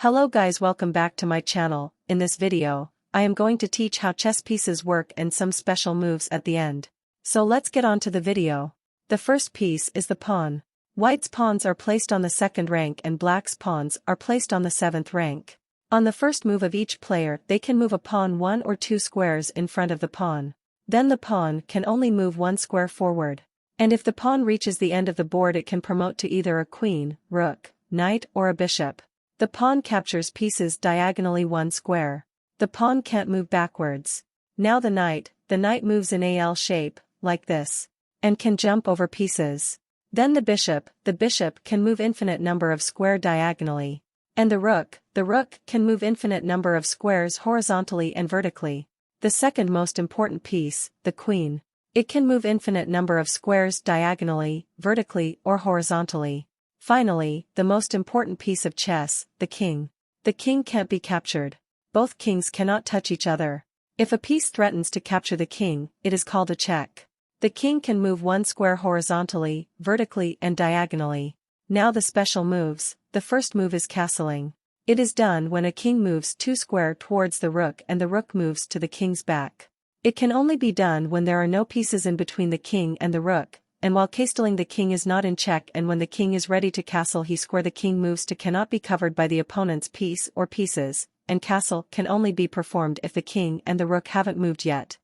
Hello guys, welcome back to my channel. In this video, I am going to teach how chess pieces work and some special moves at the end. So let's get on to the video. The first piece is the pawn. White's pawns are placed on the second rank and black's pawns are placed on the seventh rank. On the first move of each player, they can move a pawn 1 or 2 squares in front of the pawn. Then the pawn can only move 1 square forward. And if the pawn reaches the end of the board, it can promote to either a queen, rook, knight or a bishop. The pawn captures pieces diagonally 1 square. The pawn can't move backwards. Now the knight moves in a L shape, like this, and can jump over pieces. Then the bishop can move infinite number of square diagonally. And the rook can move infinite number of squares horizontally and vertically. The second most important piece, the queen. It can move infinite number of squares diagonally, vertically or horizontally. Finally, the most important piece of chess, the king. The king can't be captured. Both kings cannot touch each other. If a piece threatens to capture the king, it is called a check. The king can move 1 square horizontally, vertically and diagonally. Now the special moves. The first move is castling. It is done when a king moves 2 square towards the rook and the rook moves to the king's back. It can only be done when there are no pieces in between the king and the rook, and while castling the king is not in check, and when the king is ready to castle he square the king moves to cannot be covered by the opponent's piece or pieces, and castle can only be performed if the king and the rook haven't moved yet.